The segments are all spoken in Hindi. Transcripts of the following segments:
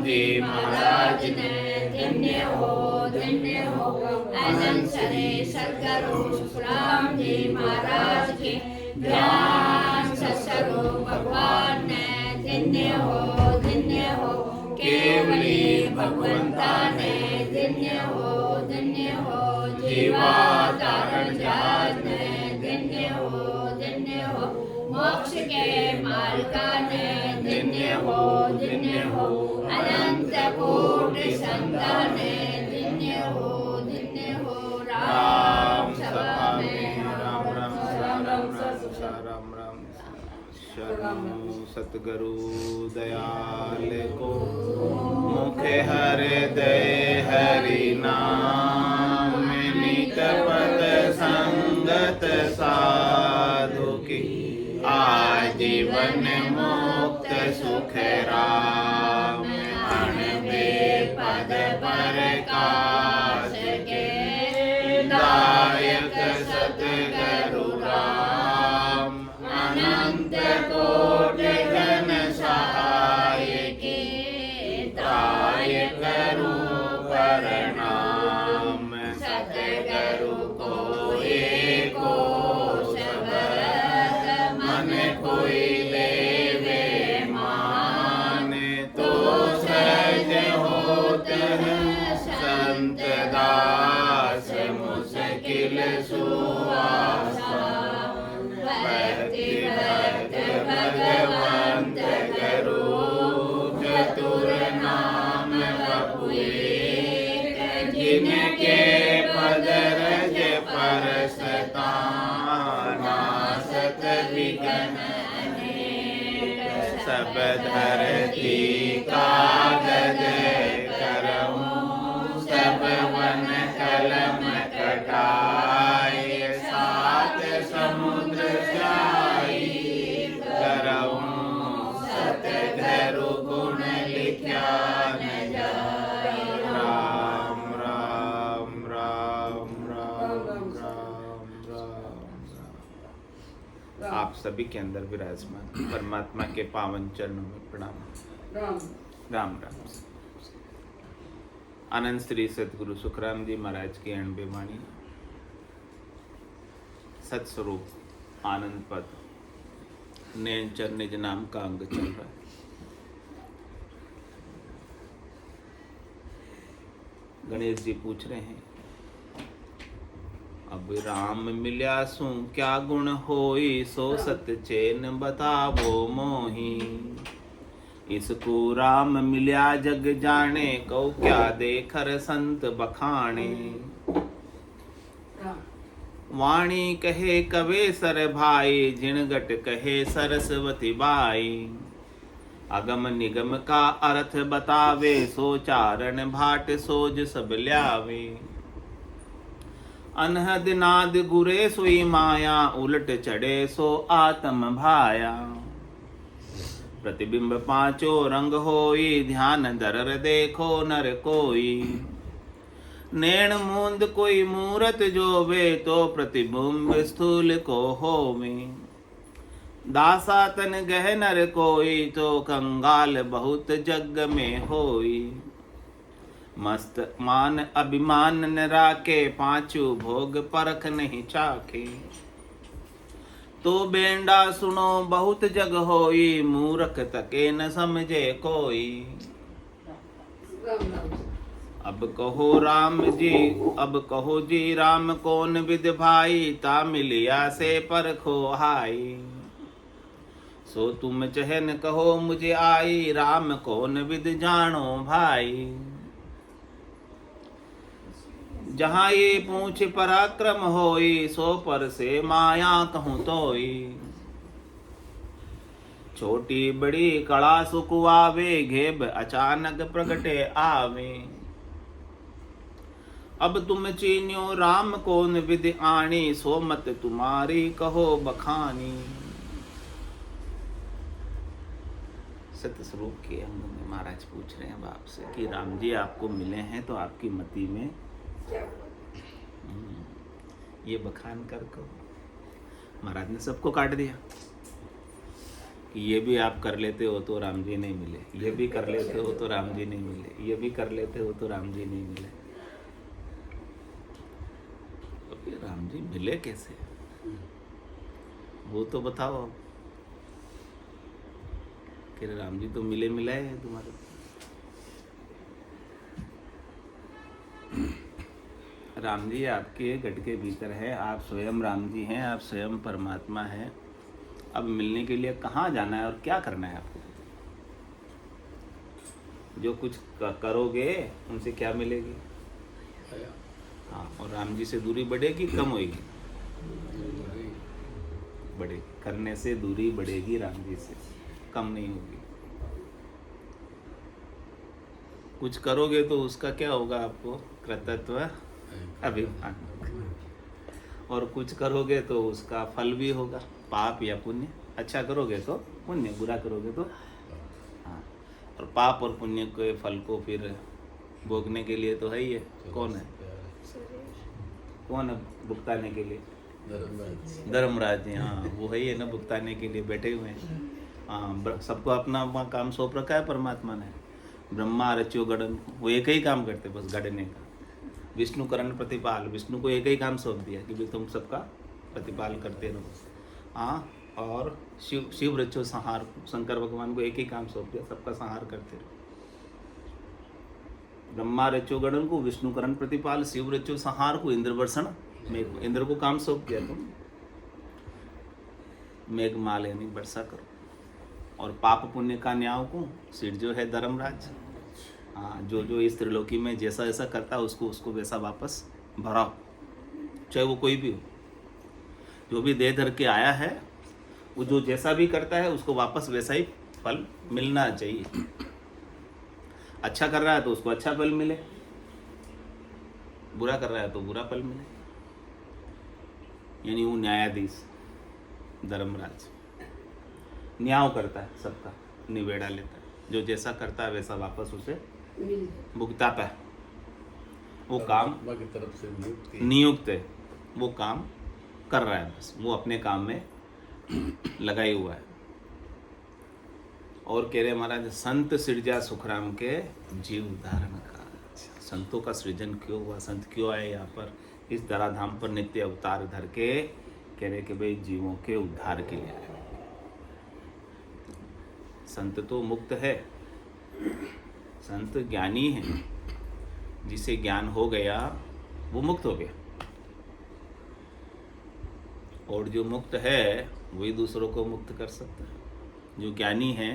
जी महाराज ने धन्य हो अनंत सरे सदगुरु सुखराम जी महाराज के ज्ञान सत्स्वरूप भगवान ने धन्य हो केवली भगवंता ने धन्य हो जीवा तारण जहाज ने धन्य हो मोक्ष के मालिका ने धन्य हो अनंत कोटि संतान ने धन्य हो राम सभा में राम शरणु सतगुरु दयाल को मुखे हृदय हरि नाम नित पद संगत साधु की आजीवन मुक्त सुख राम अणबे पद प्रकाश के दायक सतगुरु राम अनंत कोटि जन सहाय के दायक रूप प्रणाम सतगुरु को एको शब्द मन कोई लेवे मान तो सहज होत है संत दास मुश्किल सुआसा भगवंत करो चतुर नाम बपुएक जिनके पद रज परसताना सत विघ्न अनेक सब धरती कागज करऊं सब वन कलम कटाए सात समुद्र जाई करऊं सतगुरु गुण लिख्या न जाए राम राम राम राम राम राम। आप सभी के अंदर विराजमान परमात्मा के पावन चरणों में प्रणाम। राम राम राम। आनंद श्री सतगुरु सुखराम जी महाराज की अणबे वाणी सत्स्वरूप आनंद पद नयन चर निज नाम का अंग चल रहा है। गणेश जी पूछ रहे हैं अब राम मिल्या सु क्या गुण होई सो सत चैन बतावो मोही इसको राम मिल्या जग जाने को क्या देखर संत बखाने वाणी कहे कवे सर भाई जिणगट कहे सरस्वती बाई अगम निगम का अर्थ बतावे सो चारण भाट सोज सब ल्यावे अनहद नाद गुरे सोई माया उलट चढ़े सो आत्म भाया प्रतिबिंब पांचो रंग होई ध्यान दरर देखो नर कोई नैण मूंद कोई मूरत जोवे तो प्रतिबिंब स्थूल को होवे दासा तन गह नर कोई तो कंगाल बहुत जग में होई मस्त मान अभिमान न राखे पांचू भोग परख नहीं चाखे तो बेंडा सुनो बहुत जग होई मूर्ख तके न समझे कोई अब कहो जी राम कौन विद भाई ता मिलिया से परखो हाई सो तुम चहन कहो मुझे आई राम कौन विद जानो भाई जहाँ ये पूछ पराक्रम होई सो पर से माया कहूँ तोई छोटी बड़ी कड़ा सुकुआवे घेब अचानक प्रगटे आवे अब तुम चीन्यो राम कौन विधि आणी सो मत तुम्हारी कहो बखानी सत्य स्वरूप के अंग में महाराज पूछ रहे हैं बाप से कि राम जी आपको मिले हैं तो आपकी मति में ये बखान कर को महाराज ने सबको काट दिया ये भी आप कर लेते हो तो राम जी नहीं मिले, ये भी कर लेते हो तो राम जी नहीं मिले, ये भी कर लेते हो तो राम जी नहीं मिले। तो फिर राम जी मिले कैसे, वो तो बताओ आप। कि राम जी तो मिले मिलाए हैं तुम्हारे। राम जी आपके गढ़ के भीतर है, आप स्वयं राम जी हैं, आप स्वयं परमात्मा हैं। अब मिलने के लिए कहाँ जाना है और क्या करना है आपको? जो कुछ करोगे उनसे क्या मिलेगी? हाँ, और राम जी से दूरी बढ़ेगी कम होगी? बढ़ेगी। करने से दूरी बढ़ेगी, राम जी से कम नहीं होगी। कुछ करोगे तो उसका क्या होगा आपको? कृतत्व अभिमान। और कुछ करोगे तो उसका फल भी होगा, पाप या पुण्य। अच्छा करोगे तो पुण्य, बुरा करोगे तो हाँ। और पाप और पुण्य के फल को फिर भोगने के लिए तो है ही है। कौन है, कौन है भुगताने के लिए? धर्मराज जी। हाँ, वो है ही है ना, भुगताने के लिए बैठे हुए हैं। हाँ, सबको अपना अपना काम सौंप रखा है परमात्मा ने। ब्रह्मा रच्यो गढ़न, वो एक ही काम करते बस, गढ़ने का। विष्णु करण प्रतिपाल, विष्णु को एक ही काम सौंप दिया कि भाई तुम सबका प्रतिपाल करते रहो। हाँ, और शिव रचो संहार, शंकर भगवान को एक ही काम सौंप दिया, सबका संहार करते रहो। ब्रह्मा रचो गणन को विष्णु करण प्रतिपाल, शिव रचो संहार को इंद्र वर्षण, मेघ, इंद्र को काम सौंप दिया तुम मेघ माल यानी वर्षा करो। और पाप पुण्य का न्याय को सिर जो है धर्मराज। हाँ, जो जो इस त्रिलोकी में जैसा जैसा करता है उसको उसको वैसा वापस भराओ, चाहे वो कोई भी हो। जो भी देह धर के आया है वो जो जैसा भी करता है उसको वापस वैसा ही फल मिलना चाहिए। अच्छा कर रहा है तो उसको अच्छा फल मिले, बुरा कर रहा है तो बुरा फल मिले। यानी वो न्यायाधीश धर्मराज न्याय करता है, सबका निवेड़ा लेता है। जो जैसा करता है वैसा वापस उसे भुगताता है। वो काम की तरफ से नियुक्त है, वो काम कर रहा है, बस वो अपने काम में लगाई हुआ है। और कह रहे महाराज, संत सृजा सुखराम के जीव धारण का। संतों का सृजन क्यों हुआ, संत क्यों आए यहाँ पर इस धराधाम पर नित्य अवतार धर के? कह रहे कि भाई जीवों के उद्धार के लिए आए। संत तो मुक्त है, संत ज्ञानी है, जिसे ज्ञान हो गया वो मुक्त हो गया। और जो मुक्त है वही दूसरों को मुक्त कर सकता है। जो ज्ञानी है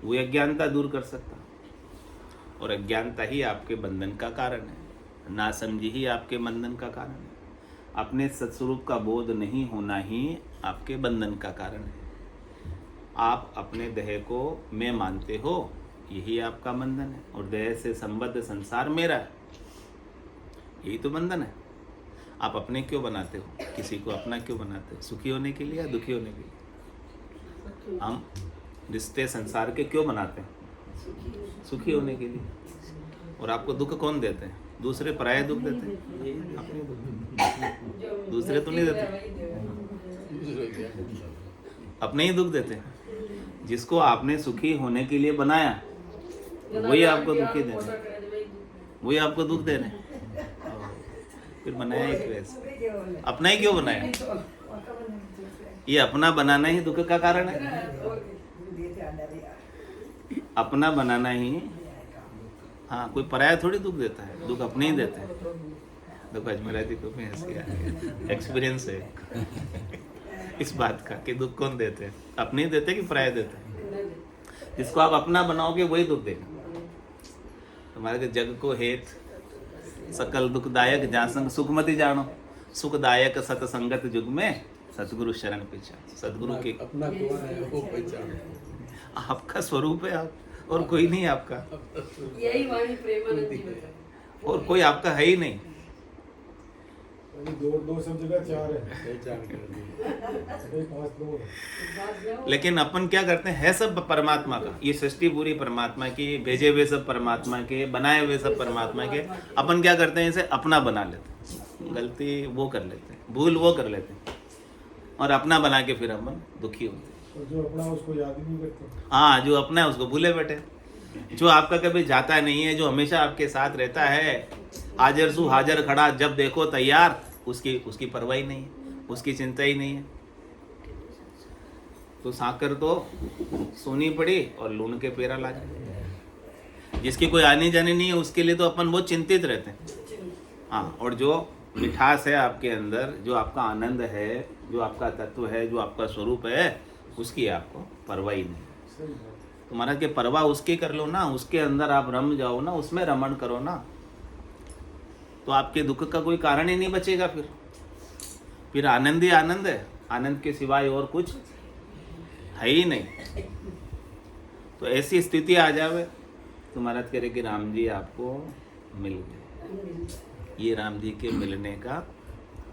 वो अज्ञानता दूर कर सकता है। और अज्ञानता ही आपके बंधन का कारण है, नासमझी ही आपके बंधन का कारण है। अपने सत्स्वरूप का बोध नहीं होना ही आपके बंधन का कारण है। आप अपने देह को मैं मानते हो, यही आपका बंधन है। और देह से संबद्ध संसार मेरा है, यही तो बंधन है। आप अपने क्यों बनाते हो? किसी को अपना क्यों बनाते हो? सुखी होने के लिए या दुखी होने के लिए? हम रिश्ते संसार के क्यों बनाते हैं? सुखी होने के लिए। और आपको दुख कौन देते हैं? दूसरे पराये दुख देते हैं, अपने दुख। दूसरे तो नहीं देते, अपने ही दुख देते हैं। जिसको आपने सुखी होने के लिए बनाया वही आपको दुखी दे रहे, वही आपको दुख दे रहे। फिर बनाया ही क्यों ऐसे? अपना ही क्यों बनाया? ये अपना बनाना ही दुख का कारण है। अपना बनाना ही, हाँ, कोई पराया थोड़ी दुख देता है, दुख अपने ही देते हैं। देखो अजमेरा जी को एक्सपीरियंस है इस बात का कि दुख कौन देते हैं, अपने ही देते हैं कि पराया देते हैं? जिसको आप अपना बनाओगे वही दुख देगा। तुम्हारे जग को हेत सकल दुखदायक जासंग सुखमति जानो, सुखदायक सतसंगत जुग में सतगुरु शरण पहचान। सतगुरु के अपना कौन है वो पहचान, आपका स्वरूप है आप, और कोई नहीं आपका। यही वाणी प्रेमानंद जी बताते। और कोई आपका है ही नहीं। दो सब जगह चार है, पहचान कर दी। पांच दो है। लेकिन अपन क्या करते हैं, है सब परमात्मा का। ये सृष्टि पूरी परमात्मा की, भेजे हुए सब परमात्मा के, बनाए हुए सब परमात्मा के। अपन क्या करते हैं, इसे अपना बना लेते हैं। गलती वो कर लेते हैं, भूल वो कर लेते हैं, और अपना बना के फिर अपन दुखी होते हैं। और जो अपना उसको याद ही नहीं करते। हाँ, जो अपना है उसको भूले बैठे, जो आपका कभी जाता नहीं है, जो हमेशा आपके साथ रहता है, हाजिर सु हाजिर खड़ा, जब देखो तैयार, उसकी परवाह ही नहीं है, उसकी चिंता ही नहीं है। तो साकर तो सोनी पड़ी और लून के पेरा लागे। जिसकी कोई आनी जानी नहीं है उसके लिए तो अपन बहुत चिंतित रहते हैं। हाँ, और जो मिठास है आपके अंदर, जो आपका आनंद है, जो आपका तत्व है, जो आपका स्वरूप है, उसकी आपको परवाह ही नहीं। सही बात। तो महाराज के परवाह उसकी कर लो ना, उसके अंदर आप रम जाओ ना, उसमें रमण करो ना, तो आपके दुख का कोई कारण ही नहीं बचेगा। फिर आनंद ही आनंद है, आनंद के सिवाय और कुछ है ही नहीं। तो ऐसी स्थिति आ जावे तो महाराज कह रहे कि राम जी आपको मिल गए। ये राम जी के मिलने का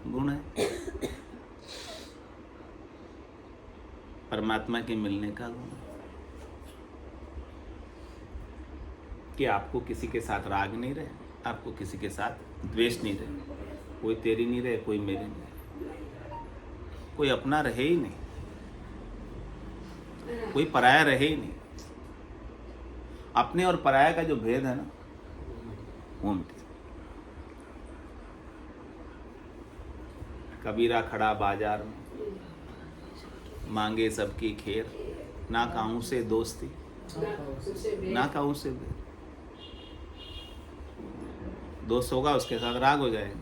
गुण है, परमात्मा के मिलने का गुण है कि आपको किसी के साथ राग नहीं रहे, आपको किसी के साथ द्वेष नहीं रहे, कोई तेरी नहीं रहे, कोई मेरी नहीं रहे, कोई अपना रहे ही नहीं, कोई पराया रहे ही नहीं। अपने और पराया का जो भेद है ना, वो मिट जाए। कबीरा खड़ा बाजार में, मांगे सबकी खेर, ना काहू से दोस्ती, ना काहू से बैर। दोस्त होगा उसके साथ राग हो जाएगा,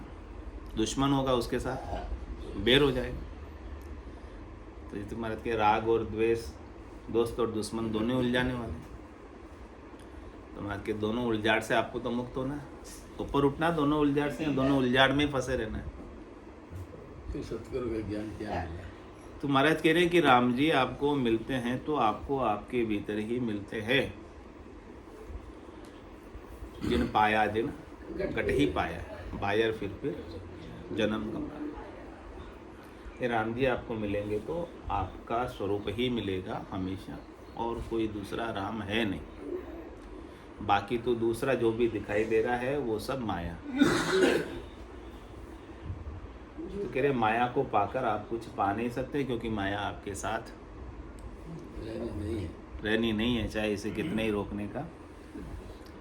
दुश्मन होगा उसके साथ बैर हो जाएगा। तो ये तुम्हारे के राग और द्वेष, दोस्त और दुश्मन दोनों उलझाने वाले। तुम्हारे के दोनों उलझाड़ से आपको तो मुक्त होना है, ऊपर उठना दोनों उलझाड़ से, दोनों उलझाड़ में फंसे रहना है। तो सतगुरु का ज्ञान क्या है? तो महाराज कह रहे हैं कि राम जी आपको मिलते हैं तो आपको आपके भीतर ही मिलते हैं। जिन पाया दिन गट ही पाया, बायर फिर जन्म गंवाया। ये राम जी आपको मिलेंगे तो आपका स्वरूप ही मिलेगा हमेशा, और कोई दूसरा राम है नहीं। बाकी तो दूसरा जो भी दिखाई दे रहा है वो सब माया। तो कह रहे माया को पाकर आप कुछ पा नहीं सकते, क्योंकि माया आपके साथ रहनी नहीं है, चाहे इसे कितने ही रोकने का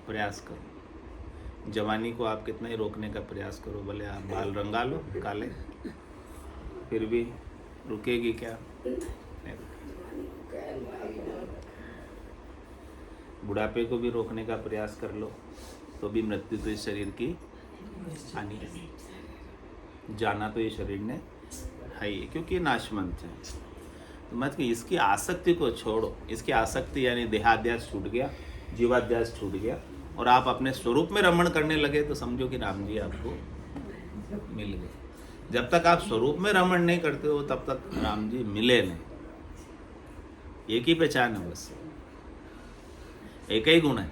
प्रयास करो। जवानी को आप कितना ही रोकने का प्रयास करो, भले आप बाल रंगा लो काले, फिर भी रुकेगी क्या? नहीं रुकेगी। बुढ़ापे को भी रोकने का प्रयास कर लो तो भी मृत्यु तो इस शरीर की आनी है। जाना तो ये शरीर ने है ही, क्योंकि नाशवंत है। तो मत कि इसकी आसक्ति को छोड़ो। इसकी आसक्ति यानी देहाध्यास छूट गया, जीवाध्यास छूट गया, और आप अपने स्वरूप में रमण करने लगे तो समझो कि राम जी आपको मिल गए। जब तक आप स्वरूप में रमण नहीं करते हो तब तक राम जी मिले नहीं। एक ही पहचान है, बस एक ही गुण है।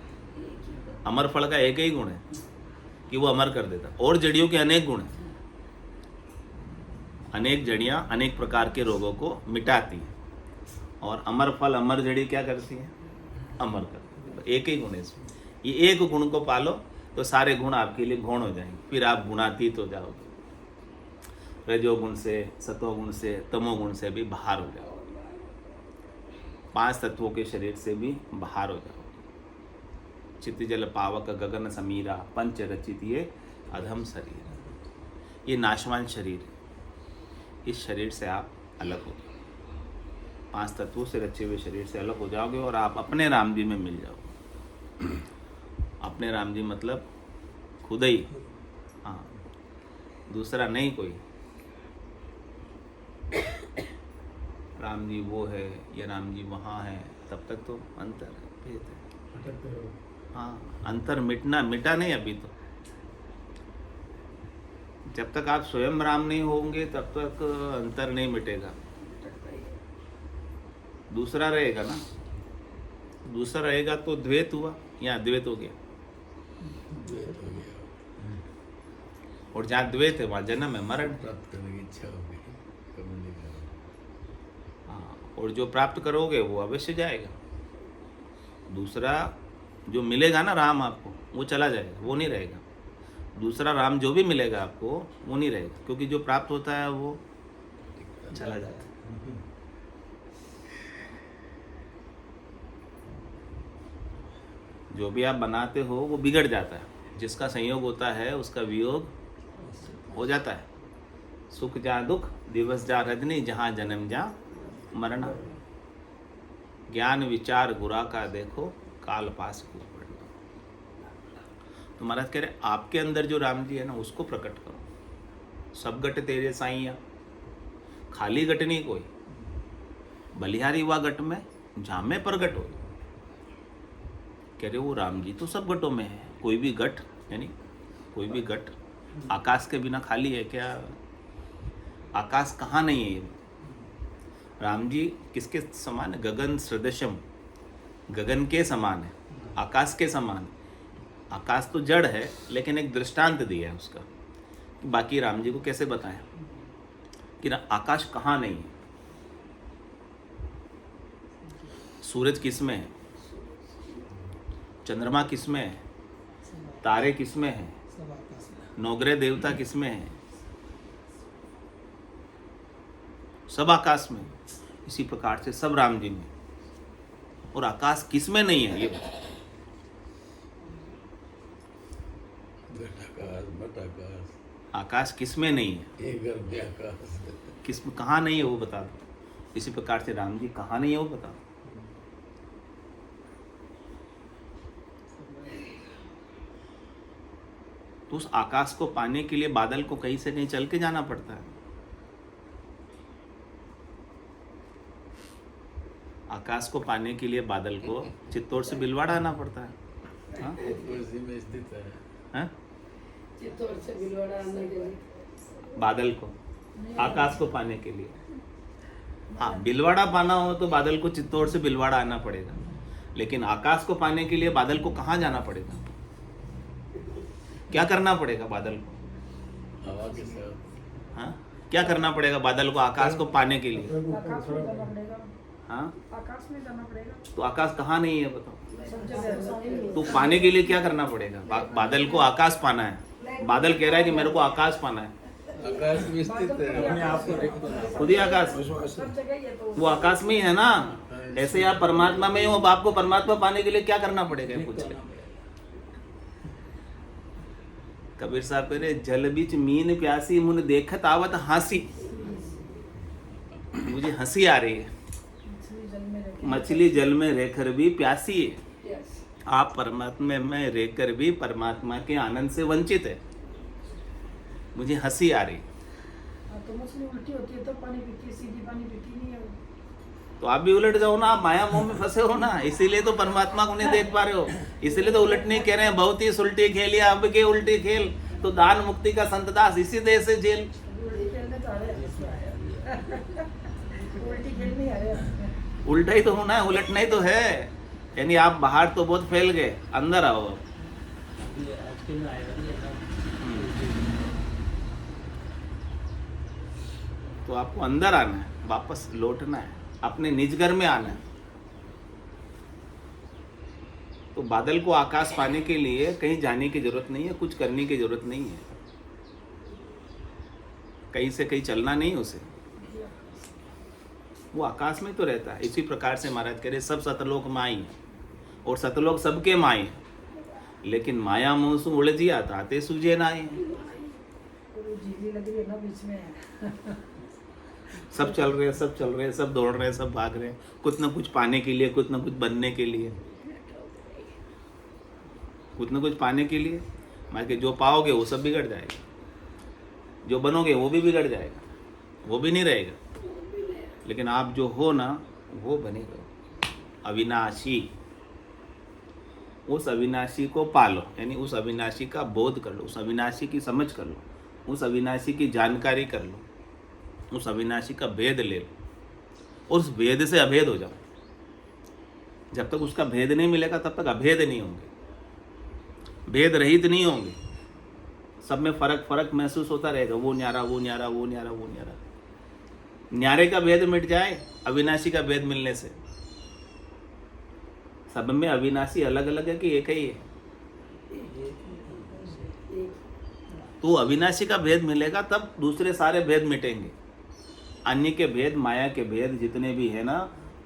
अमर फल का एक ही गुण है कि वो अमर कर देता, और जड़ियों के अनेक गुण हैं। अनेक जड़ियाँ अनेक प्रकार के रोगों को मिटाती हैं, और अमर फल अमर जड़ी क्या करती है? अमर करती है। एक ही गुण है इसमें। ये एक गुण को पालो तो सारे गुण आपके लिए गौण हो जाएंगे, फिर आप गुणातीत हो जाओगे। रजोगुण से, सतोगुण से, तमोगुण से भी बाहर हो जाओगे। 5 तत्वों के शरीर से भी बाहर हो जाओगे। चित्त जल पावक गगन समीरा, पंच रचित ये अधम शरीर, ये नाशवान शरीर है। इस शरीर से आप अलग हो जाओगे, 5 तत्वों से रचे हुए शरीर से अलग हो जाओगे, और आप अपने राम जी में मिल जाओगे। अपने राम जी मतलब खुद ही, हाँ, दूसरा नहीं कोई। राम जी वो है या राम जी वहाँ है, तब तक तो अंतर है, भेद है। भटकते रहो। हाँ, अंतर मिटा नहीं अभी तो। जब तक आप स्वयं राम नहीं होंगे तब तक अंतर नहीं मिटेगा। दूसरा रहेगा ना, दूसरा रहेगा तो द्वैत हुआ या अद्वैत हो गया। और जहाँ द्वैत है वहाँ जन्म है, मरण। प्राप्त करने की इच्छा होगी, कभी नहीं करोगे। हाँ, और जो प्राप्त करोगे वो अवश्य जाएगा। दूसरा जो मिलेगा ना राम आपको, वो चला जाएगा, वो नहीं रहेगा। दूसरा राम जो भी मिलेगा आपको वो नहीं रहेगा, क्योंकि जो प्राप्त होता है वो चला जाता है। जो भी आप बनाते हो वो बिगड़ जाता है। जिसका संयोग होता है उसका वियोग हो जाता है। सुख जा दुख दिवस जा रजनी, जहाँ जन्म जा मरना। ज्ञान विचार गुरा का देखो, काल पास को पढ़ना। तो महाराज कह रहे आपके अंदर जो राम जी है ना उसको प्रकट करो। सब गट तेरे साईया, खाली गट नहीं कोई, बलिहारी हुआ गट में जामे प्रगट हो। कह रहे वो राम जी तो सब गटों में है, कोई भी गट यानी कोई भी गट आकाश के बिना खाली है क्या? आकाश कहाँ नहीं है? राम जी किसके समान है? गगन सदृशम, गगन के समान है, आकाश के समान है। आकाश तो जड़ है लेकिन एक दृष्टांत दिया है उसका। बाकी राम जी को कैसे बताएं कि आकाश कहाँ नहीं है? सूरज किस में है? चंद्रमा किस में है? तारे किस में है? नौग्रह देवता किस में है? सब आकाश में। इसी प्रकार से सब राम जी में। और आकाश किस में नहीं है? ये आकाश किस में नहीं है? किस में कहाँ नहीं है वो बता दो। इसी प्रकार से राम जी कहाँ नहीं है वो बता दो। तो उस आकाश को पाने के लिए बादल को कहीं से कहीं चल के जाना पड़ता है। आकाश को पाने के लिए बादल को चित्तौड़ से बिलवाड़ा आना पड़ता है। हाँ? हाँ? चित्तौड़ से बिलवाड़ा आने के लिए बादल को आकाश को पाने के लिए। हाँ, बिलवाड़ा पाना हो तो बादल को चित्तौड़ से बिलवाड़ा आना पड़ेगा, लेकिन आकाश को पाने के लिए बादल को कहाँ जाना पड़ेगा? क्या करना पड़ेगा बादल को? हवा के साथ। हाँ, क्या करना पड़ेगा बादल को आकाश को पाने के लिए? आकाश में जाना पड़ेगा। हाँ, आकाश में जाना पड़ेगा। तो आकाश कहाँ नहीं है बताओ? सब जगह। तो पाने के लिए क्या करना पड़ेगा? बादल को आकाश पाना है। बादल कह रहा है कि मेरे को आकाश पाना है। आकाश में स्थित है। अपने आप को देखो। खुद ही आकाश, सब जगह ये तो वो आकाश में ही है ना। ऐसे आप परमात्मा में हो, आपको परमात्मा पाने के लिए क्या करना पड़ेगा? पूछ ले। कबीर साहब कह रहे जल बीच मीन प्यासी, मुन देखत आवत हंसी। मुझे हंसी आ रही है। मछली जल में रहकर भी प्यासी है। आप परमात्मा में रहकर भी परमात्मा के आनंद से वंचित है। मुझे हंसी आ रही। तो मछली उल्टी होती है तो पानी पीती है, सीधी पानी पीती नहीं है। तो आप भी उलट जाओ ना, आप माया मोह में फंसे हो ना, इसीलिए तो परमात्मा को नहीं देख पा रहे हो। इसीलिए तो उलटने कह रहे हैं, बहुत ही उल्टी खेलिया अब के उल्टी खेल, तो दान मुक्ति का संत दास इसी देश से जेल। उल्टी खेलने तो आ रहे हैं। उल्टी खेल नहीं आ रहे। उल्टा ही तो होना है, उलटना ही तो है। यानी आप बाहर तो बहुत फैल गए, अंदर आओ। तो आपको अंदर आना है, वापस लौटना है, अपने निज घर में आना है। तो बादल को आकाश पाने के लिए कहीं जाने की जरूरत नहीं है, कुछ करने की जरूरत नहीं है, कहीं से कहीं चलना नहीं उसे, वो आकाश में तो रहता है। इसी प्रकार से महाराज कह रहे सब सतलोक माई है, और सतलोक सबके माई है, लेकिन माया मोह से उलझिया ताते सूझे ना है। झीली लगी है ना बीच में। सब चल रहे हैं, सब चल रहे हैं, सब दौड़ रहे हैं, सब भाग रहे हैं, कुछ ना कुछ पाने के लिए, कुछ ना कुछ बनने के लिए, कुछ ना कुछ पाने के लिए। मान के जो पाओगे वो सब बिगड़ जाएगा, जो बनोगे वो भी बिगड़ जाएगा, वो भी नहीं रहेगा। लेकिन आप जो हो ना वो बनेगा अविनाशी। उस अविनाशी को पालो, यानी उस अविनाशी का बोध कर लो, उस अविनाशी की समझ कर लो, उस अविनाशी की जानकारी कर लो, उस अविनाशी का भेद ले लो, उस भेद से अभेद हो जाओ। जब तक उसका भेद नहीं मिलेगा तब तक अभेद नहीं होंगे, भेद रहित नहीं होंगे। सब में फर्क फर्क महसूस होता रहेगा, वो न्यारा, वो न्यारा, वो न्यारा, वो न्यारा। न्यारे का भेद मिट जाए अविनाशी का भेद मिलने से। सब में अविनाशी अलग अलग है कि एक ही है? तो अविनाशी का भेद मिलेगा तब दूसरे सारे भेद मिटेंगे। अन्य के भेद, माया के भेद जितने भी है ना,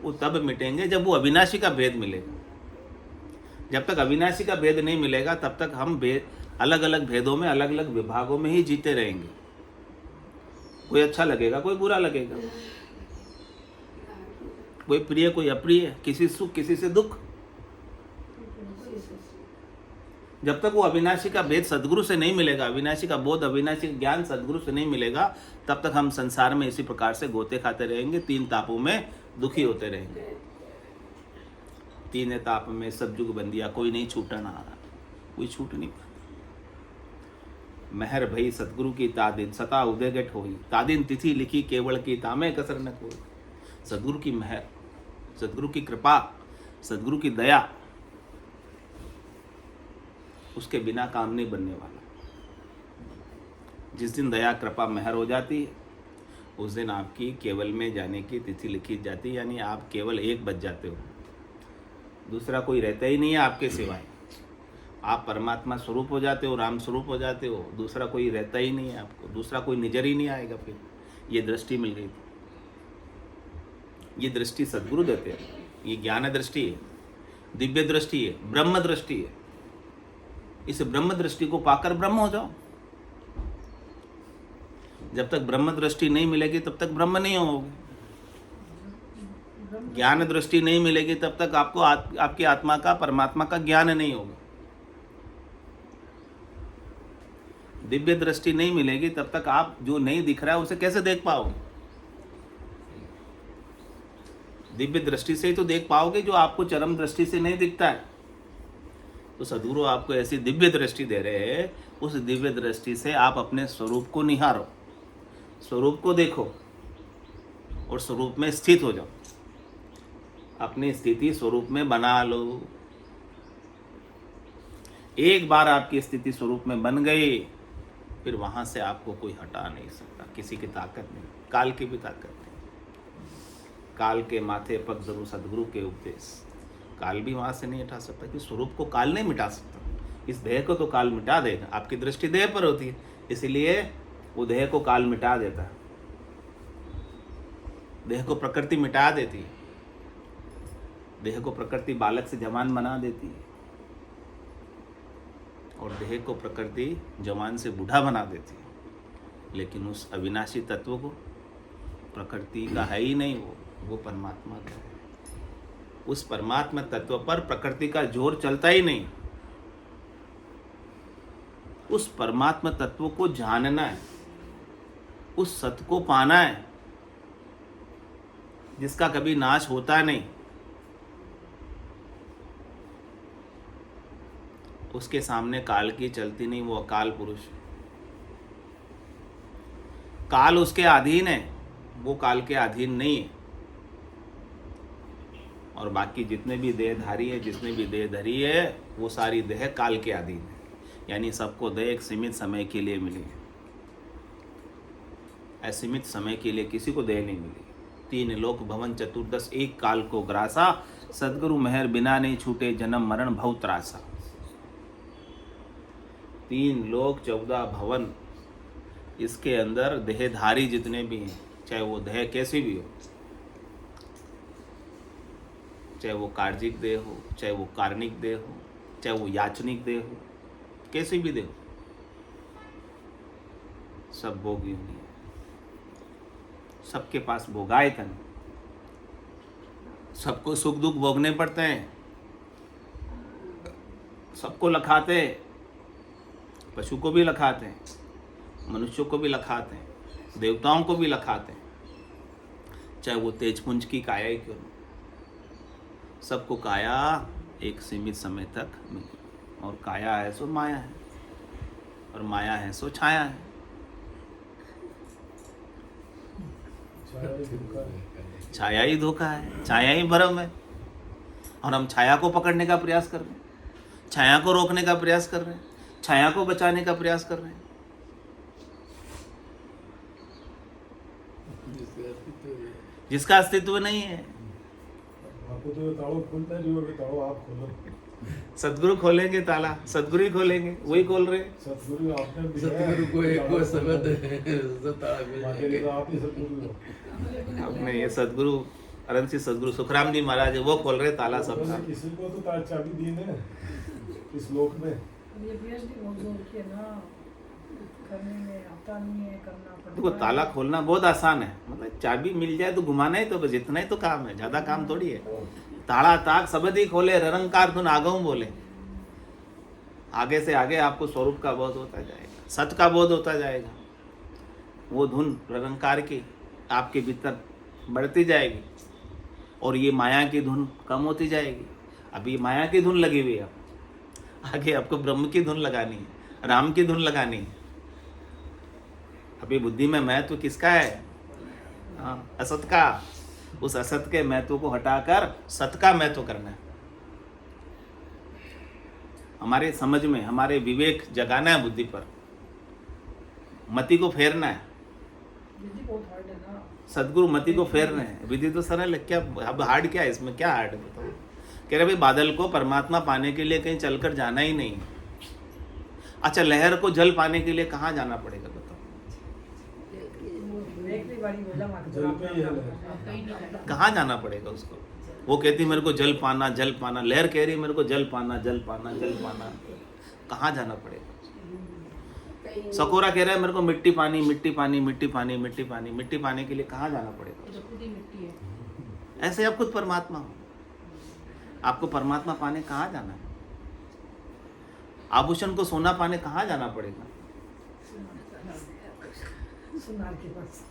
वो तब मिटेंगे जब वो अविनाशी का भेद मिलेगा। जब तक अविनाशी का भेद नहीं मिलेगा तब तक हम अलग अलग भेदों में, अलग अलग विभागों में ही जीते रहेंगे। कोई अच्छा लगेगा, कोई बुरा लगेगा, कोई प्रिय, कोई अप्रिय, किसी सुख, किसी से दुख। जब तक वो अविनाशी का भेद सद्गुरु से नहीं मिलेगा, अविनाशी का बोध, अविनाशी का ज्ञान सद्गुरु से नहीं मिलेगा, तब तक हम संसार में इसी प्रकार से गोते खाते रहेंगे, तीन तापों में दुखी होते रहेंगे। तीन ताप में सब जुग बंदिया, कोई नहीं छूटना आ रहा, कोई छूट नहीं पाता। महर भई सतगुरु की तादिन सता उदयगट होई, तादिन तिथि लिखी केवल की तामे कसर न कोई। सदगुरु की महर, सदगुरु की कृपा, सदगुरु की दया, उसके बिना काम नहीं बनने वाला। जिस दिन दया कृपा महर हो जाती है उस दिन आपकी केवल में जाने की तिथि लिखी जाती है, यानी आप केवल एक बच जाते हो, दूसरा कोई रहता ही नहीं है आपके सिवाय। आप परमात्मा स्वरूप हो जाते हो, राम स्वरूप हो जाते हो, दूसरा कोई रहता ही नहीं है आपको, दूसरा कोई नजर ही नहीं आएगा। फिर ये दृष्टि मिल गई थी, ये दृष्टि सद्गुरु देते हैं, ये ज्ञान दृष्टि है, दिव्य दृष्टि है, ब्रह्म दृष्टि है। इस ब्रह्म दृष्टि को पाकर ब्रह्म हो जाओ। जब तक ब्रह्म दृष्टि नहीं मिलेगी तब तक ब्रह्म नहीं होगे। ज्ञान दृष्टि नहीं मिलेगी तब तक आपको आपकी आत्मा का, परमात्मा का ज्ञान नहीं होगा। दिव्य दृष्टि नहीं मिलेगी तब तक आप जो नहीं दिख रहा है उसे कैसे देख पाओगे। दिव्य दृष्टि से ही तो देख पाओगे जो आपको चरम दृष्टि से नहीं दिखता है। तो सद्गुरु आपको ऐसी दिव्य दृष्टि दे रहे हैं, उस दिव्य दृष्टि से आप अपने स्वरूप को निहारो, स्वरूप को देखो और स्वरूप में स्थित हो जाओ। अपनी स्थिति स्वरूप में बना लो। एक बार आपकी स्थिति स्वरूप में बन गई, फिर वहां से आपको कोई हटा नहीं सकता, किसी की ताकत नहीं, काल की भी ताकत नहीं। काल के माथे पग जरूर सद्गुरु के उपदेश, काल भी वहां से नहीं हटा सकता, कि स्वरूप को काल नहीं मिटा सकता। इस देह को तो काल मिटा देगा, आपकी दृष्टि देह पर होती है, इसलिए वो देह को काल मिटा देता है, देह को प्रकृति मिटा देती है, देह को प्रकृति बालक से जवान बना देती है और देह को प्रकृति जवान से बूढ़ा बना देती है। लेकिन उस अविनाशी तत्व को प्रकृति का है ही नहीं, वो परमात्मा का है। उस परमात्मा तत्व पर प्रकृति का जोर चलता ही नहीं। उस परमात्मा तत्व को जानना है, उस सत्य को पाना है जिसका कभी नाश होता नहीं। उसके सामने काल की चलती नहीं, वो अकाल पुरुष। काल उसके अधीन है, वो काल के अधीन नहीं है। और बाकी जितने भी देहधारी है, जिसने भी देह धरी है, वो सारी देह काल के अधीन है। यानी सबको देह एक सीमित समय के लिए मिली है, असीमित समय के लिए किसी को देह नहीं मिली। 3 लोक भवन चतुर्दश एक काल को ग्रासा, सद्गुरु मेहर बिना नहीं छूटे जन्म मरण भव त्रासा। 3 लोक 14 भवन, इसके अंदर देहधारी जितने भी हैं, चाहे वो देह कैसी भी हो, चाहे वो कार्जिक देह हो, चाहे वो कार्णिक देह हो, चाहे वो याचनिक देह हो, कैसी भी देह हो, सब भोगी होनी है। सबके पास भोगायतन, सबको सुख दुख भोगने पड़ते हैं, सबको लखाते हैं, पशु को भी लखाते हैं, मनुष्यों को भी लखाते हैं, देवताओं को भी लखाते हैं, चाहे वो तेजपुंज की काया ही क्यों। सबको काया एक सीमित समय तक मिली, और काया है सो माया है, और माया है सो छाया है। छाया ही धोखा है, छाया ही भ्रम है, और हम छाया को पकड़ने का प्रयास कर रहे हैं, छाया को रोकने का प्रयास कर रहे हैं, छाया को बचाने का प्रयास कर रहे हैं। जिसका अस्तित्व नहीं है। आपको तो तालों खुलता है, जो अभी तालों आप खोलो। सदगुरु खोलेंगे ताला, सदगुरु ही खोलेंगे, वही खोल रहे। सतगुरु आपने सतगुरु को एक वो शब्द है, तो ताला मिल माते जाएंगे। तो आप ही सतगुरु हो। आपने ये सदगुरु अरनसी सदगुरु सुखराम जी महाराज वो खोल रहे ताला सबका। उन्होंने किसी को तो चाबी दी है इस लोक में। ये पीएचडी बहुत जोर की है ना, करने में आता नहीं है, करना पड़ता देखो है। ताला खोलना बहुत आसान है, मतलब चाबी मिल जाए तो घुमाना ही तो बस, इतना ही तो काम है, ज्यादा काम थोड़ी है। ताड़ा ताक सबदी खोले निरंकार धुन आगऊ बोले। आगे से आगे आपको स्वरूप का बोध होता जाएगा, सच का बोध होता जाएगा। वो धुन निरंकार की आपके भीतर बढ़ती जाएगी और ये माया की धुन कम होती जाएगी। अभी माया की धुन लगी हुई है, आगे आपको ब्रह्म की धुन लगानी है, राम की धुन लगानी है। अभी बुद्धि में महत्व किसका है? असत का। उस असत के महत्व को हटाकर सत का महत्व करना है। हमारे समझ में हमारे विवेक जगाना है बुद्धि पर, मति को फेरना है। विधि बहुत हार्ड है ना। सदगुरु मति को फेर रहे हैं। विधि तो सरल है, क्या अब हार्ड क्या है इसमें? क्या हार्ड है बताओ? कह रहे भाई बादल को परमात्मा पाने के लिए कहीं चलकर जाना ही नहीं। अच्छा, लहर को जल पाने के लिए कहाँ जाना पड़ेगा बताओ? विवेक भी बड़ी बोला मार जल पे ही है। कहाँ जाना पड़ेगा उसको? वो कहती मेरे को जल पाना जल पाना, लहर कह रही मेरे को जल पाना जल पाना जल पाना। कहाँ जाना पड़ेगा? सकोरा कह रहा है मेरे को मिट्टी पानी मिट्टी पानी मिट्टी पानी मिट्टी पानी। मिट्टी पाने के लिए कहाँ जाना पड़ेगा? खुद ही मिट्टी है। ऐसे आप खुद परमात्मा हो। आपको परमात्मा पाने कहाँ जाना है? आभूषण को सोना पाने कहाँ जाना पड़ेगा? सुनार के पास।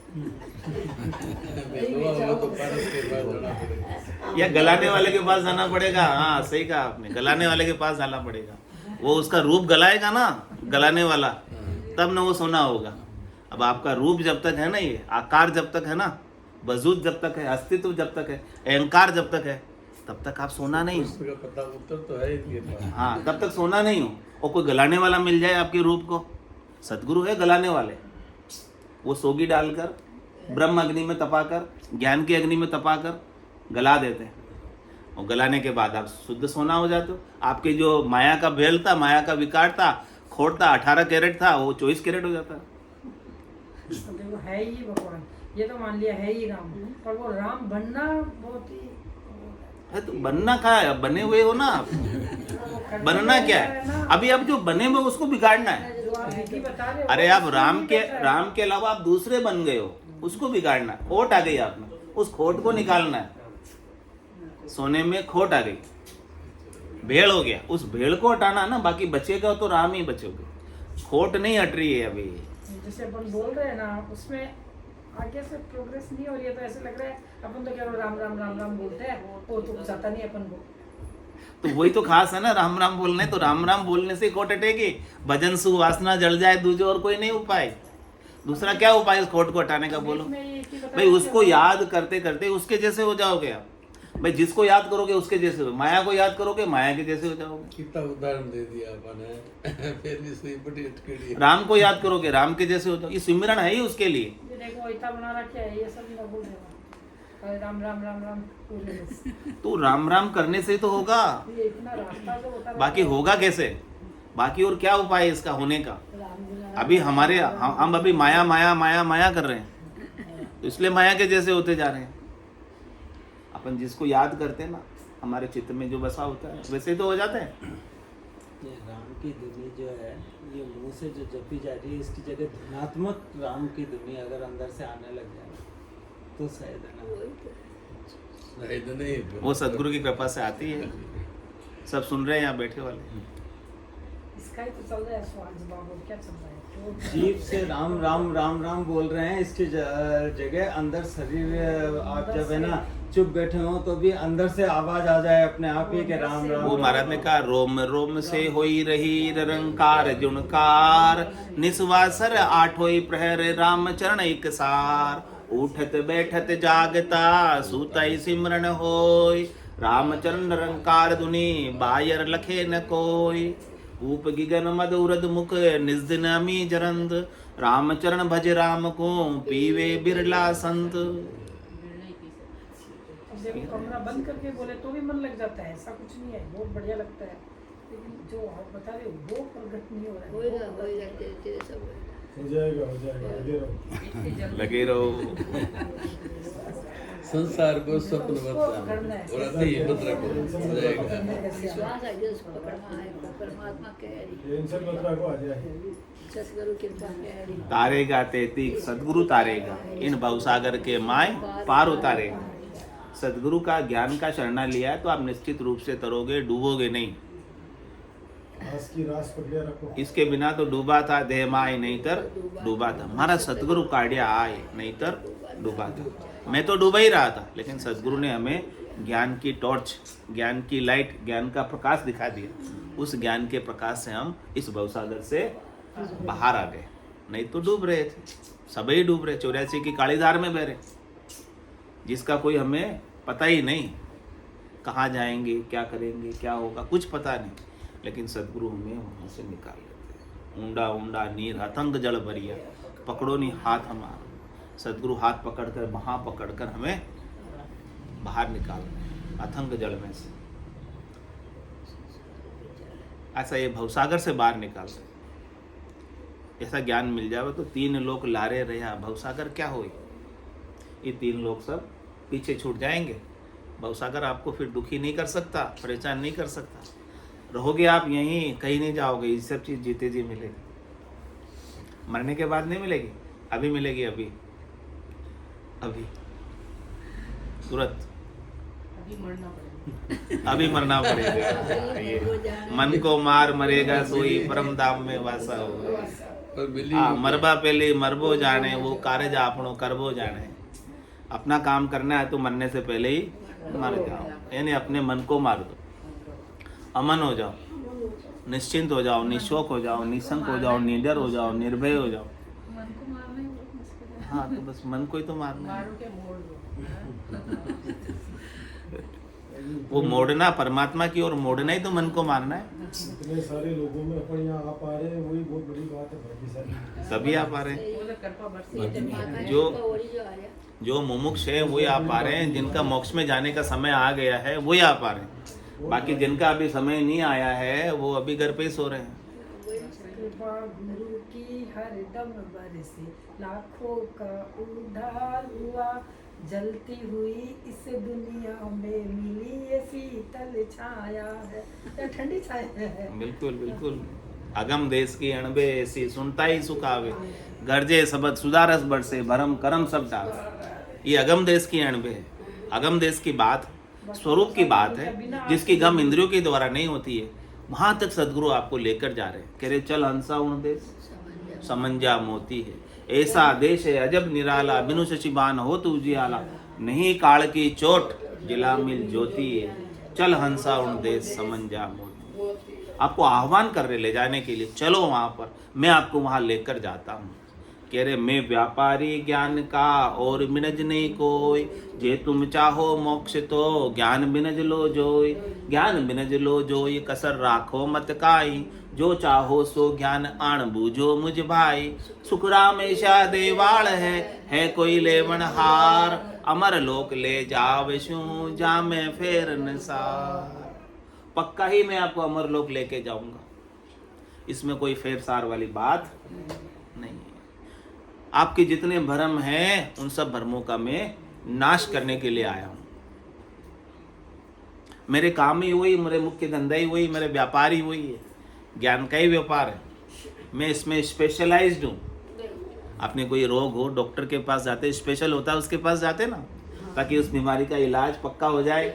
वो तो पारस के पास जाना पड़ेगा। या गलाने वाले के पास जाना पड़ेगा? हाँ सही कहा आपने, गलाने वाले के पास जाना पड़ेगा। वो उसका रूप गलाएगा ना, गलाने वाला, तब ना वो सोना होगा। अब आपका रूप जब तक है ना, ये आकार जब तक है ना, वजूद जब तक है, अस्तित्व जब तक है, अहंकार जब तक है, तब तक आप सोना नहीं हो। उसका पता उत्तर तो है इनके पास। हाँ, तब तक सोना नहीं हो। और कोई गलाने वाला मिल जाए आपके रूप को, सदगुरु है गलाने वाले। वो सोगी डालकर ब्रह्म अग्नि में तपाकर, ज्ञान की अग्नि में तपाकर गला देते हैं। और गलाने के बाद आप शुद्ध सोना हो जाते हो। आपके जो माया का भेल था, माया का विकार था, खोट था, 18 कैरेट था, वो 24 कैरेट हो जाता है। तो देखो है ही भगवान, ये तो मान लिया है ही राम, पर वो राम बनना बहुत ही तो बनना क्या है? बने हुए हो ना आप। बनना क्या है? अभी आप जो बने हुए उसको बिगाड़ना है। जो आप विधि बता रहे हो, अरे आप राम के अलावा आप दूसरे बन गए हो, उसको बिगाड़ना है। खोट आ गई आप में, उस खोट को निकालना है। सोने में खोट आ गई, भेड़ हो गया, उस भेड़ को हटाना ना, बाकी बचेगा तो राम ही बचोगे। खोट नहीं हट रही है अभी। जैसे अपन बोल रहे हैं ना, उसमें आगे से प्रोग्रेस नहीं हो रही है। तो ऐसे लग रहा है अपन तो क्या राम राम राम राम बोलते हैं, वो तो कुछ आता नहीं अपन को। तो वही तो खास है ना, राम राम बोलने। तो राम राम बोलने से खोट हटेगी। भजन सुवासना जल जाए दूजो, और कोई नहीं उपाय। दूसरा क्या उपाय इस खोट को हटाने का बोलो? भाई उसको याद करते करते उसके जैसे हो जाओगे आप। भाई जिसको याद करोगे उसके जैसे हो, माया को याद करोगे माया के जैसे हो जाओगे। कितना उदाहरण दे दिया आपने। फिर भी सुई बड़ी अटकड़ी है। राम को याद करोगे राम के जैसे हो जाओगे। ये सिमरन है ही उसके लिए। ये देखो इतना बना रखा है, ये सब ना बोल देना राम राम राम राम पूरे बस। तो राम राम करने से तो होगा, ये इतना रास्ता जो होता बाकी होगा कैसे? बाकी और क्या उपाय है इसका होने का? अभी हमारे हम अभी माया माया माया माया कर रहे हैं, तो इसलिए माया के जैसे होते जा रहे हैं। अपन जिसको याद करते हैं ना, हमारे चित्त में जो बसा होता है वैसे तो हो जाते हैं। ये राम की धुनी जो है, ये मुंह से जो जपी जा रही है, इसकी जगह धनात्मक राम की धुनी अगर अंदर से आने लग जाए तो शायद है ना। शायद नहीं, वो सदगुरु की कृपा से आती है। सब सुन रहे हैं यहाँ बैठे वाले। इसका ही तो चल रहा है स्वाद जवाब, और क्या चल रहा है? जीभ से राम राम राम राम बोल रहे हैं, इसकी जगह अंदर शरीर आप जब है ना चुप बैठे हो तो भी अंदर से आवाज आ जाए अपने आप ही के राम राम। वो महाराज ने कहा रोम रोम से होई रही निरंकार जुनकार, निस्वासर आठोई प्रहर राम चरण एक सार, उठत बैठत जागता सूतई सिमरन होय, राम चरण निरंकार धुनी बायर लखे न कोय, ऊप गिगन मद उरद मुख निजदिन अमी जरंद, राम चरण भज राम को पीवे बिरला संत। देखो कमरा बंद करके बोले तो भी मन लग जाता है, ऐसा कुछ नहीं है, बहुत बढ़िया लगता है। लेकिन जो आप बता रहे हो वो प्रगट नहीं हो रहा है। हो जाएगा लगे रहो। लगे रहो। संसार को स्वप्न मत करना है। और अति हिम्मत रखो हो जाएगा। विश्वास है जो उसको पकड़ना है वो परमात्मा कह रही टेंशन मत रखो, आ जाए। सतगुरु कृपा कह रही तारेगा तेती सदगुरु तारेगा, इन भवसागर के माय पार उतारेगा। सदगुरु का ज्ञान का शरणा लिया है तो आप निश्चित रूप से तरोगे, डूबोगे नहीं। आस की रास पकड़े रखो। इसके बिना तो डूबा था देह माय, नहीं तर डूबा था। हमारा सदगुरु काढ़िया आए, नहीं तर डूबा था। मैं तो डूबा ही रहा था, लेकिन सदगुरु ने हमें ज्ञान की टॉर्च, ज्ञान की लाइट, ज्ञान का प्रकाश दिखा दिया। उस ज्ञान के प्रकाश से हम इस भवसागर से बाहर आ गए, नहीं तो डूब रहे थे। सभी डूब रहे, 84 की कालीधार में बह रहे, जिसका कोई हमें पता ही नहीं, कहाँ जाएंगे, क्या करेंगे, क्या होगा, कुछ पता नहीं। लेकिन सदगुरु हमें वहाँ से निकाल लेते। ऊंडा ऊंडा नीर अथंग जल भरिया, पकड़ो नहीं हाथ हमारा। सदगुरु हाथ पकड़कर, वहाँ पकड़कर हमें बाहर निकाल रहे अथंग जल में से। ऐसा ये भवसागर से बाहर निकाल रहे। ऐसा ज्ञान मिल जाए तो 3 लोक लारे रहा, भवसागर क्या होई? ये 3 लोग सब पीछे छूट जाएंगे। भवसागर आपको फिर दुखी नहीं कर सकता, परेशान नहीं कर सकता। रहोगे आप यहीं, कहीं नहीं जाओगे। ये सब चीज़ जीते जी मिलेगी, मरने के बाद नहीं मिलेगी। अभी मिलेगी, अभी अभी तुरंत अभी मरना पड़ेगा। ये मन को मार मरेगा सोई परम धाम में वासा होगा। पर मिली हाँ, मरबा पहले मरबो जाने, वो कारज आपनो करबो जाने। अपना काम करना है तो मरने से पहले ही मर जाओ, यानी अपने मन को मार दो, अमन हो जाओ, निश्चिंत हो जाओ, निशोक हो जाओ, निशंक हो जाओ, निडर हो जाओ, निर्भय हो जाओ। मन को मारना ही बहुत मुश्किल है। हाँ, तो बस मन को ही तो मारना है। मारो के मोड़ दो। वो मोड़ना परमात्मा की ओर मोड़ना ही तो मन को मारना है। इतने सारे लोगों में अपन यहाँ आ पा रहे हैं, वही बहुत बड़ी बात है। भाग्यशाली सभी आ पा रहे हैं। वो तो कृपा बरसी ये तो माता है, जो- उसका ओरी जो आया जो मुमुक्ष है वही आ पा रहे हैं, जिनका मोक्ष में जाने का समय आ गया है वही आ पा रहे हैं। बाकी जिनका अभी समय नहीं आया है वो अभी घर पे ही सो रहे हैं। कृपा गुरु की हरदम बरसे, लाखों का उद्धार हुआ। जलती हुई इस दुनिया में मिली ये शीतल छाया है, या ठंडी छाया है। बिल्कुल बिल्कुल। अगम देश की अणबे ऐसी, सुनता ही सुखावे। गर्जे सबद सुधारस बरसे, भरम करम सब डाल। ये अगम देश की अणबे है। अगम देश की बात, स्वरूप की बात है, जिसकी गम इंद्रियों के द्वारा नहीं होती है। वहां तक सदगुरु आपको लेकर जा रहे हैं। कह रहे चल हंसा उन देश समंजा मोती है। ऐसा देश है अजब निराला, बिनु शशिबान हो तू उजियाला। नहीं काल की चोट जिला मिल ज्योति है, चल हंसा उन देश समंजा मोती। आपको आह्वान कर रहे ले जाने के लिए, चलो वहां पर, मैं आपको वहां लेकर जाता हूँ। कह रहे मैं व्यापारी ज्ञान का और बिनज नहीं कोई, जे तुम चाहो मोक्ष तो ज्ञान बिनज लो जोई। ज्ञान बिनज लो जोई, कसर राखो मत काई। जो चाहो सो ज्ञान आण बूझो मुझ भाई। सुख रामेशा देवाल है कोई लेवन हार। अमर लोक ले जावशु जामे फेर नसार। पक्का ही मैं आपको अमर लोक लेके जाऊंगा, इसमें कोई फेर सार वाली बात नहीं है। आपके जितने भ्रम हैं उन सब भ्रमों का मैं नाश करने के लिए आया हूं। मेरे काम ही वही, मेरे मुख्य धंधा ही वही, मेरे व्यापार ही वही है, ज्ञान का ही व्यापार है। मैं इसमें स्पेशलाइज्ड हूँ। अपने कोई रोग हो, डॉक्टर के पास जाते, स्पेशल होता है उसके पास जाते ना, ताकि उस बीमारी का इलाज पक्का हो जाए।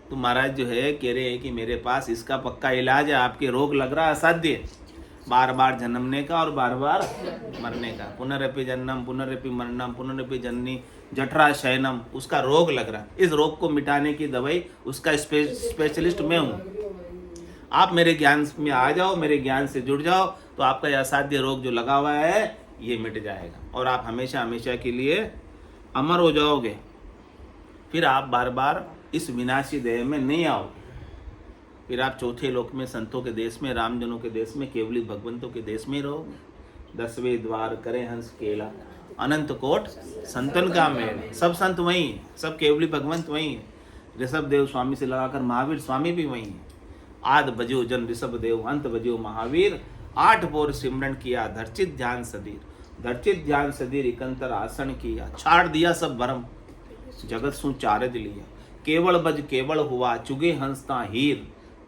तो महाराज जो है कह रहे हैं कि मेरे पास इसका पक्का इलाज है। आपके रोग लग रहा है असाध्य, बार बार जन्मने का और बार बार मरने का। पुनरपि जन्म पुनरपि मरणम पुनरपि जननी जठरा शयनम, उसका रोग लग रहा है। इस रोग को मिटाने की दवाई, उसका स्पेशलिस्ट मैं हूँ। आप मेरे ज्ञान में आ जाओ, मेरे ज्ञान से जुड़ जाओ, तो आपका यह असाध्य रोग जो लगा हुआ है ये मिट जाएगा और आप हमेशा हमेशा के लिए अमर हो जाओगे। फिर आप बार बार इस विनाशी देह में नहीं आओगे। फिर आप चौथे लोक में, संतों के देश में, रामजनों के देश में, केवली भगवंतों के देश में ही रहोगे। 10वें द्वार करे हंस केला, अनंत कोट संतन का मेल। सब संत वही है, सब केवली भगवंत वही है। ऋषभ देव स्वामी से लगाकर महावीर स्वामी भी वही है। आद बजो जन ऋषभ देव, अंत बजो महावीर। 8 पोर सिमरन किया, धर्चित ध्यान सदीर। धर्चित ध्यान सदीर, इकंतर आसन किया, छाड़ दिया सब भरम। जगत सु चारज लिया, केवल बज केवल हुआ, चुगे हंसता हीर,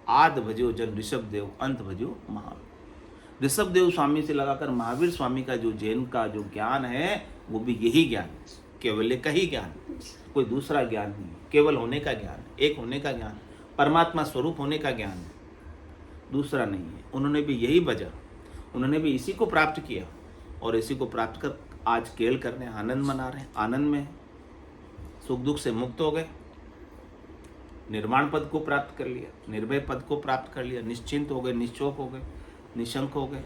आद भजो जन ऋषभ देव, अंत भजो महावीर। ऋषभ देव स्वामी से लगाकर महावीर स्वामी का जो जैन का जो ज्ञान है वो भी यही ज्ञान है, केवल का ही ज्ञान, कोई दूसरा ज्ञान नहीं, केवल होने का ज्ञान, एक होने का ज्ञान, परमात्मा स्वरूप होने का ज्ञान है, दूसरा नहीं है। उन्होंने भी यही बजा, उन्होंने भी इसी को प्राप्त किया और इसी को प्राप्त कर आज केल करने आनंद मना रहे हैं, आनंद में सुख दुख से मुक्त हो गए, निर्वाण पद को प्राप्त कर लिया, निर्भय पद को प्राप्त कर लिया, निश्चिंत हो गए, निश्चोक हो गए, निशंक हो गए,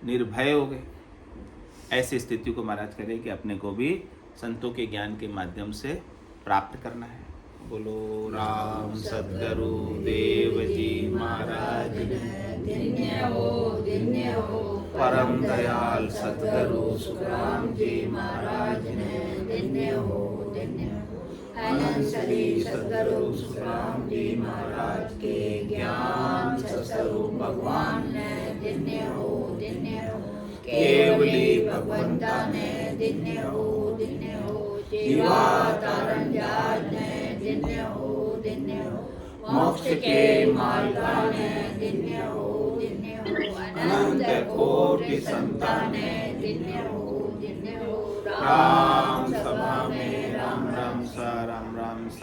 निर्भय हो गए। ऐसी स्थिति को महाराज करें कि अपने को भी संतों के ज्ञान के माध्यम से प्राप्त करना है। बोलो राम सद्गुरु देव जी महाराज धन्य हो परम दयाल सद्गुरु सुखराम जी महाराज ने, धन्य हो अनंत श्री सद्गुरु सुखराम जी महाराज के ज्ञान सत्स्वरूप भगवान ने, धन्य हो केवली भगवंता ने, धन्य हो जीवा तारण जात ने, धन्य हो मोक्ष के मार्गा ने, धन्य हो अनंत कोटि संताने, धन्य हो राम सभा में राम राम सा राम